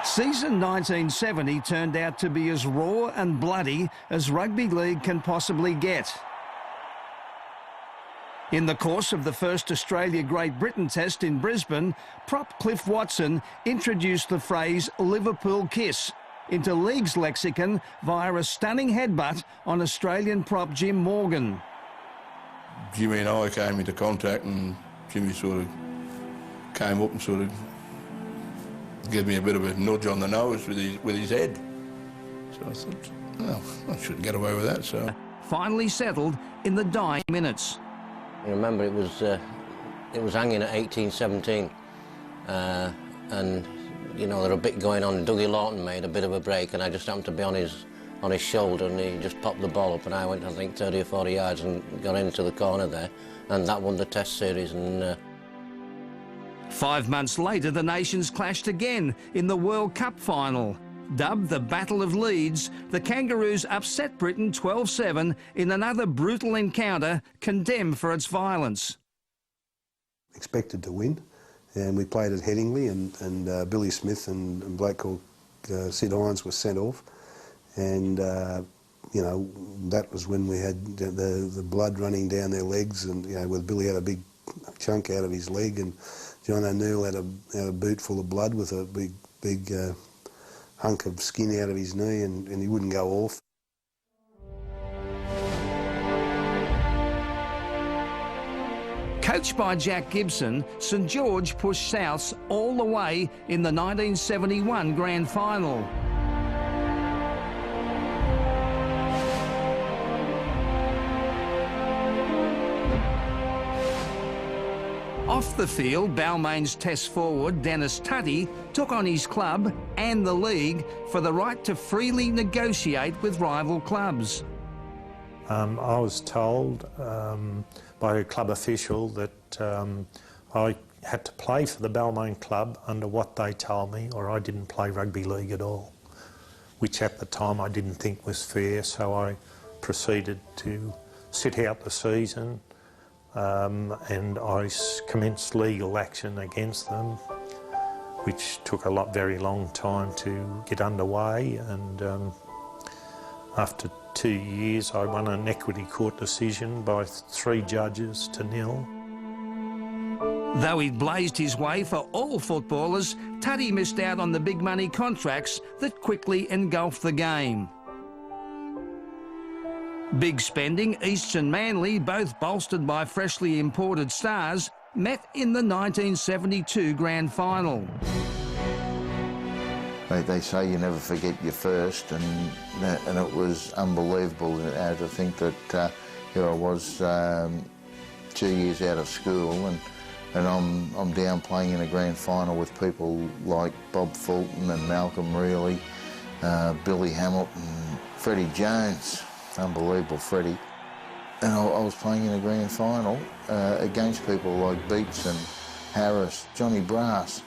Season 1970 turned out to be as raw and bloody as rugby league can possibly get. In the course of the first Australia-Great Britain test in Brisbane, prop Cliff Watson introduced the phrase Liverpool kiss into league's lexicon via a stunning headbutt on Australian prop Jim Morgan. Jimmy and I came into contact and Jimmy sort of came up and sort of gave me a bit of a nudge on the nose with his head. So I thought, well, I shouldn't get away with that, so. Finally settled in the dying minutes. I remember it was hanging at 18-17, and you know, there was a bit going on. Dougie Lawton made a bit of a break, and I just happened to be on his shoulder, and he just popped the ball up, and I went, I think, 30 or 40 yards and got into the corner there, and that won the Test series. And 5 months later, the nations clashed again in the World Cup final. Dubbed the Battle of Leeds, the Kangaroos upset Britain 12-7 in another brutal encounter condemned for its violence. Expected to win, and we played at Headingley, and Billy Smith and a bloke called Sid Irons was sent off, and you know, that was when we had the blood running down their legs, and you know, where Billy had a big chunk out of his leg, and John O'Neill had a boot full of blood with a big hunk of skin out of his knee, and he wouldn't go off. Coached by Jack Gibson, St George pushed Souths all the way in the 1971 Grand Final. Off the field, Balmain's Test forward Dennis Tutty took on his club and the league for the right to freely negotiate with rival clubs. I was told by a club official that I had to play for the Balmain club under what they told me, or I didn't play rugby league at all, which at the time I didn't think was fair, so I proceeded to sit out the season. And I commenced legal action against them, which took a very long time to get underway, and after 2 years I won an equity court decision by 3 judges to 0. Though he'd blazed his way for all footballers, Tutty missed out on the big money contracts that quickly engulfed the game. Big spending, Easts and Manly, both bolstered by freshly imported stars, met in the 1972 Grand Final. They say you never forget your first, and it was unbelievable to think that here I was 2 years out of school, and I'm down playing in a grand final with people like Bob Fulton and Malcolm Reilly, Billy Hamilton, Freddie Jones. Unbelievable, Freddie. And I was playing in a grand final against people like Beats and Harris, Johnny Brass,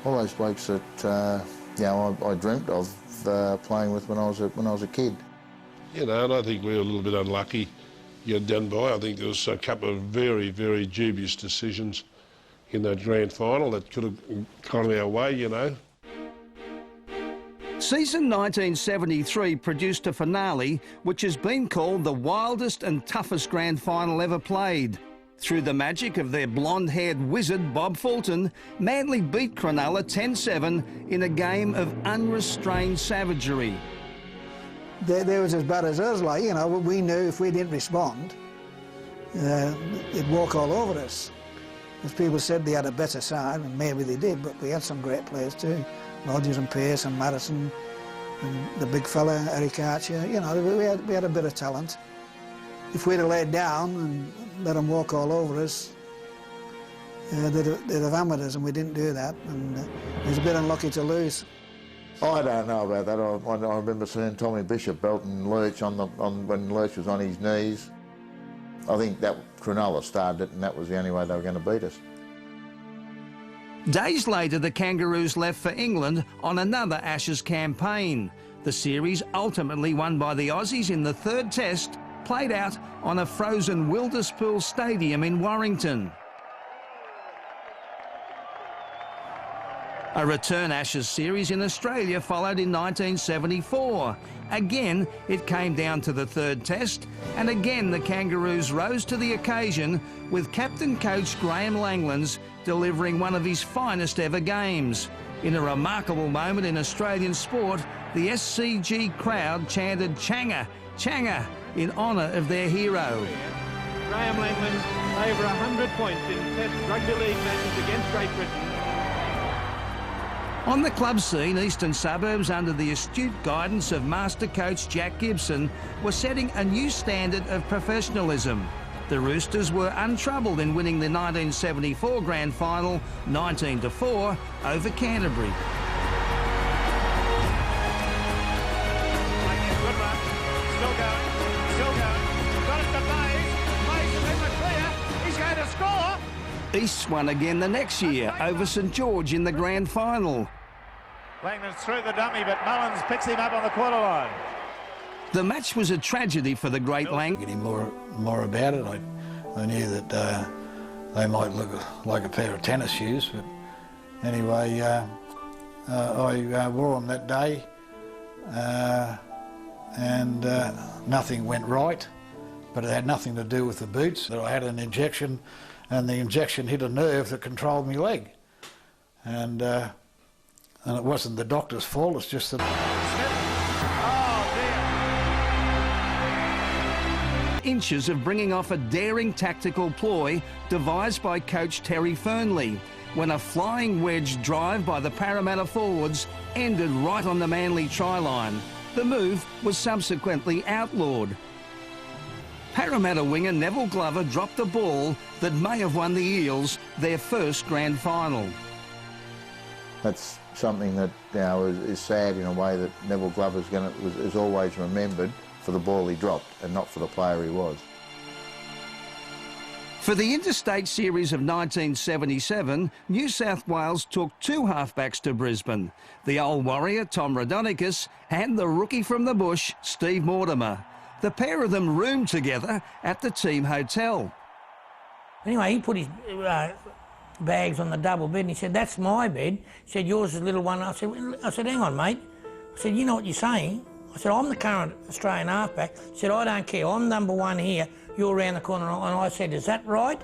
all those blokes that you know, I dreamt of playing with when I was a kid. You know, and I think we were a little bit unlucky. You're done by. I think there was a couple of very, very dubious decisions in that grand final that could have gone our way, you know. Season 1973 produced a finale which has been called the wildest and toughest grand final ever played. Through the magic of their blonde-haired wizard Bob Fulton, Manly beat Cronulla 10-7 in a game of unrestrained savagery. They was as bad as us, like, you know, we knew if we didn't respond, they'd walk all over us. As people said, they had a better side, and maybe they did, but we had some great players too. Rogers and Pearce and Madison and the big fella, Eric Archer, you know, we had a bit of talent. If we'd have laid down and let them walk all over us, they'd have hammered us, and we didn't do that, and it was a bit unlucky to lose. I don't know about that. I remember seeing Tommy Bishop belting Lurch when Lurch was on his knees. I think that Cronulla started it, and that was the only way they were going to beat us. Days later, the Kangaroos left for England on another Ashes campaign. The series, ultimately won by the Aussies in the third test, played out on a frozen Wilderspool Stadium in Warrington. A return Ashes series in Australia followed in 1974. Again, it came down to the third test, and again the Kangaroos rose to the occasion with captain coach Graham Langlands delivering one of his finest ever games. In a remarkable moment in Australian sport, the SCG crowd chanted "Changa, Changa" in honour of their hero. Graham Langlands over 100 points in Test rugby league matches against Great Britain. On the club scene, Eastern Suburbs, under the astute guidance of master coach Jack Gibson, were setting a new standard of professionalism. The Roosters were untroubled in winning the 1974 grand final 19-4 over Canterbury. Still going. Got it to Mays. Mays is in the clear. He's going to score. East won again the next year over St George in the grand final. Langlands through the dummy, but Mullins picks him up on the quarter line. The match was a tragedy for the great Lang. Getting more about it. I knew that they might look like a pair of tennis shoes, but anyway, I wore them that day, and nothing went right. But it had nothing to do with the boots. I had an injection, and the injection hit a nerve that controlled my leg, and it wasn't the doctor's fault. It's just that. Inches of bringing off a daring tactical ploy devised by coach Terry Fernley when a flying wedge drive by the Parramatta forwards ended right on the Manly try line. The move was subsequently outlawed. Parramatta winger Neville Glover dropped a ball that may have won the Eels their first grand final. That's something that is sad in a way, that Neville Glover is always remembered for the ball he dropped and not for the player he was. For the Interstate Series of 1977, New South Wales took two halfbacks to Brisbane, the old warrior Tom Raudonikis and the rookie from the bush, Steve Mortimer. The pair of them roomed together at the team hotel. Anyway, he put his bags on the double bed and he said, "That's my bed." He said, "Yours is a little one." I said, "Hang on, mate." I said, "You know what you're saying?" I said, "I'm the current Australian halfback." He said, "I don't care, I'm number one here, you're around the corner." And I said, "Is that right?"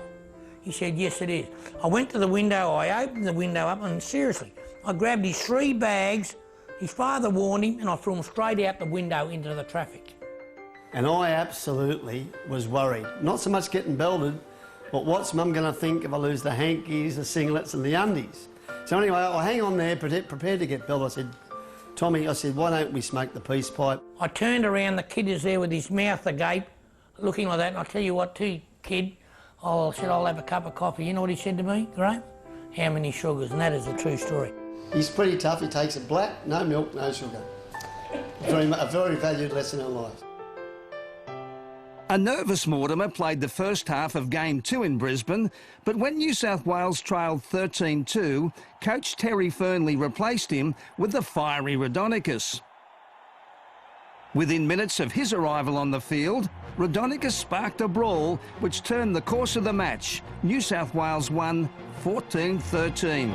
He said, "Yes, it is." I went to the window, I opened the window up, and seriously, I grabbed his 3 bags, his father warned him, and I threw them straight out the window into the traffic. And I absolutely was worried. Not so much getting belted, but what's Mum going to think if I lose the hankies, the singlets and the undies? So anyway, I hang on there, prepared to get belted. I said, "Tommy," I said, "why don't we smoke the peace pipe?" I turned around, the kid is there with his mouth agape, looking like that, and I tell you what too, kid, I said, "I'll have a cup of coffee." You know what he said to me, Graham? "How many sugars?" And that is a true story. He's pretty tough, he takes it black, no milk, no sugar. A very valued lesson in life. A nervous Mortimer played the first half of Game 2 in Brisbane, but when New South Wales trailed 13-2, coach Terry Fernley replaced him with the fiery Raudonikis. Within minutes of his arrival on the field, Raudonikis sparked a brawl which turned the course of the match. New South Wales won 14-13.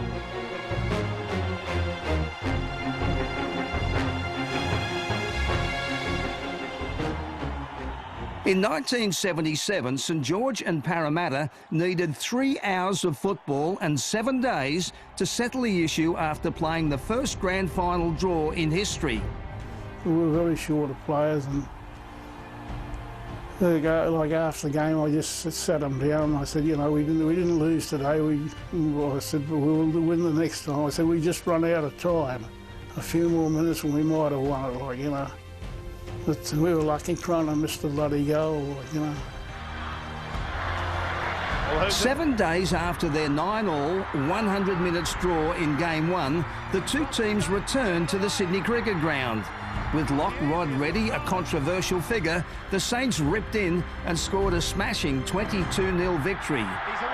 In 1977, St George and Parramatta needed 3 hours of football and 7 days to settle the issue after playing the first grand final draw in history. We were very short of players, and like after the game I just sat them down and I said, "You know, we didn't lose today. I said, but we'll win the next time." I said, "We just run out of time. A few more minutes and we might have won it, like, you know." But we were lucky trying to miss the bloody goal, like, you know. 7 days after their 9-all, 100 minutes draw in Game 1, the two teams returned to the Sydney Cricket Ground. With Lock Rod Reddy a controversial figure, the Saints ripped in and scored a smashing 22-0 victory.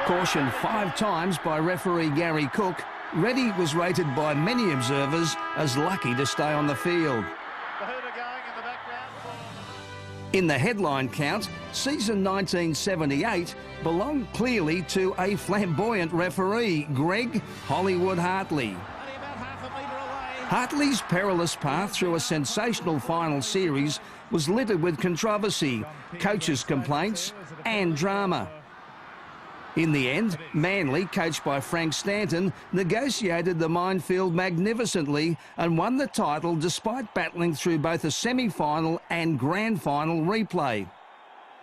Cautioned 5 times by referee Gary Cook, Reddy was rated by many observers as lucky to stay on the field. In the headline count, season 1978 belonged clearly to a flamboyant referee, Greg Hollywood Hartley. Hartley's perilous path through a sensational final series was littered with controversy, coaches' complaints and drama. In the end, Manly, coached by Frank Stanton, negotiated the minefield magnificently and won the title despite battling through both a semi-final and grand final replay.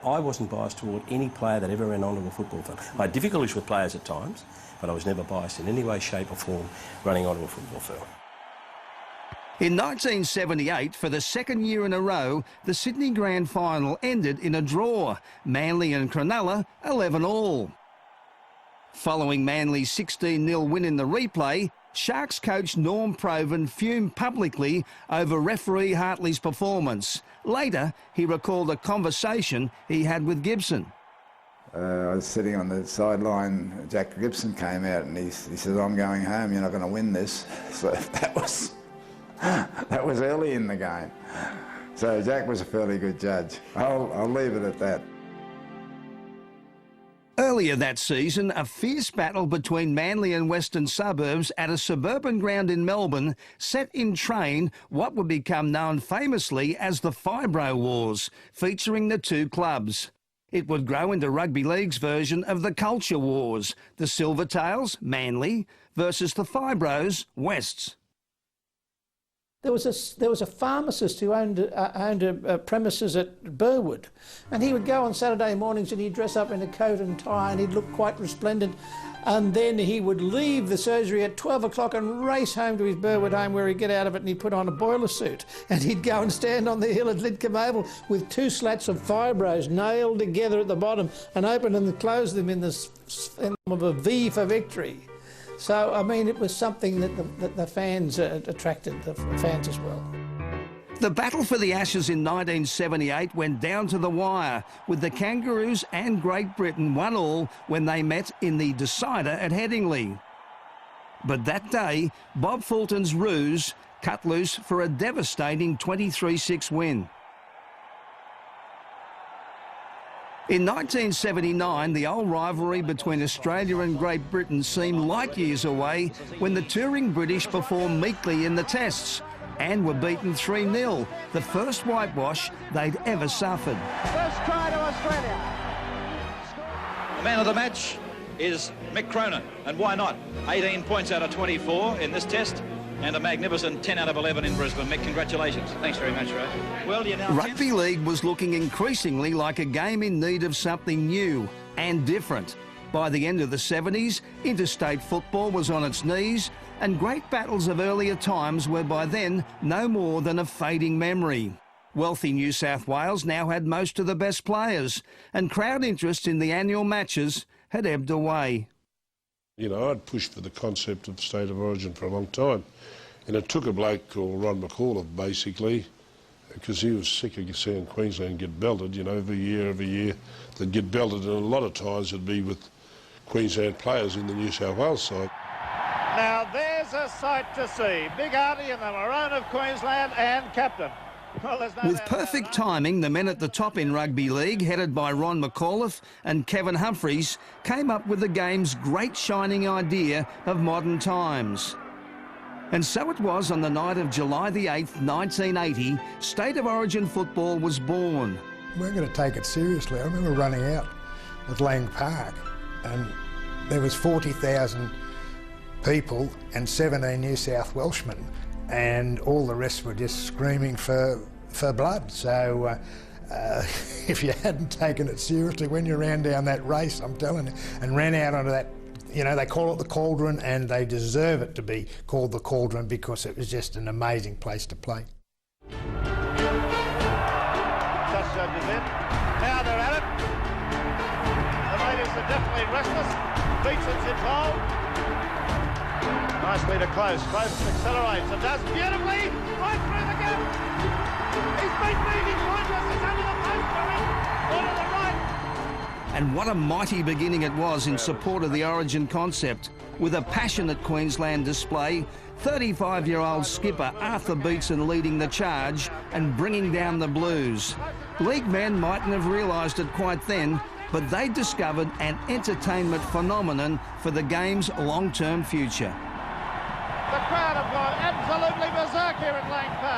I wasn't biased toward any player that ever ran onto a football field. I had difficulties with players at times, but I was never biased in any way, shape or form running onto a football field. In 1978, for the second year in a row, the Sydney Grand Final ended in a draw. Manly and Cronulla 11-all. Following Manly's 16-0 win in the replay, Sharks coach Norm Provan fumed publicly over referee Hartley's performance. Later, he recalled a conversation he had with Gibson. I was sitting on the sideline. Jack Gibson came out and he said, "I'm going home, you're not going to win this." So that was early in the game. So Jack was a fairly good judge. I'll leave it at that. Earlier that season, a fierce battle between Manly and Western Suburbs at a suburban ground in Melbourne set in train what would become known famously as the Fibro Wars, featuring the two clubs. It would grow into Rugby League's version of the Culture Wars, the Silvertails, Manly, versus the Fibros, Wests. There was a pharmacist who owned premises at Burwood, and he would go on Saturday mornings and he'd dress up in a coat and tie and he'd look quite resplendent, and then he would leave the surgery at 12 o'clock and race home to his Burwood home where he'd get out of it and he'd put on a boiler suit and he'd go and stand on the hill at Lidcombe Oval with two slats of Fibros nailed together at the bottom and open and close them in the form of a V for victory. So, I mean, it was something that the fans attracted the fans as well. The battle for the Ashes in 1978 went down to the wire, with the Kangaroos and Great Britain 1-1 when they met in the decider at Headingley. But that day, Bob Fulton's Roos cut loose for a devastating 23-6 win. In 1979, the old rivalry between Australia and Great Britain seemed light years away when the touring British performed meekly in the tests and were beaten 3-0, the first whitewash they'd ever suffered. First try to Australia. The man of the match is Mick Cronin, and why not? 18 points out of 24 in this test, and a magnificent 10 out of 11 in Brisbane. Mick, congratulations. Thanks very much, Ray. Well, you know, Rugby League was looking increasingly like a game in need of something new and different. By the end of the 70s, interstate football was on its knees, and great battles of earlier times were by then no more than a fading memory. Wealthy New South Wales now had most of the best players, and crowd interest in the annual matches had ebbed away. You know, I'd pushed for the concept of state of origin for a long time. And it took a bloke called Ron McAuliffe, basically, because he was sick of seeing Queensland get belted, you know, every year they'd get belted, and a lot of times it'd be with Queensland players in the New South Wales side. Now there's a sight to see. Big Artie in the maroon of Queensland and captain. Well, with perfect timing, the men at the top in Rugby League, headed by Ron McAuliffe and Kevin Humphreys, came up with the game's great shining idea of modern times. And so it was on the night of July the 8th, 1980, State of Origin football was born. We're going to take it seriously. I remember running out at Lang Park and there was 40,000 people and 17 New South Welshmen, and all the rest were just screaming for blood. So if you hadn't taken it seriously when you ran down that race, I'm telling you, and ran out onto that, you know, they call it the Cauldron, and they deserve it to be called the Cauldron because it was just an amazing place to play. Touchdown is in. Now they're at it. The ladies are definitely restless. Beatson's in goal. Nicely to close. Close accelerates and does beautifully. Right through the gap. He's been beating pointless. It's under the post for him. One to the right. And what a mighty beginning it was in support of the Origin concept. With a passionate Queensland display, 35-year-old skipper Arthur Beetson leading the charge and bringing down the Blues. League men mightn't have realised it quite then, but they discovered an entertainment phenomenon for the game's long-term future. The crowd have gone absolutely berserk. here at Lang Park.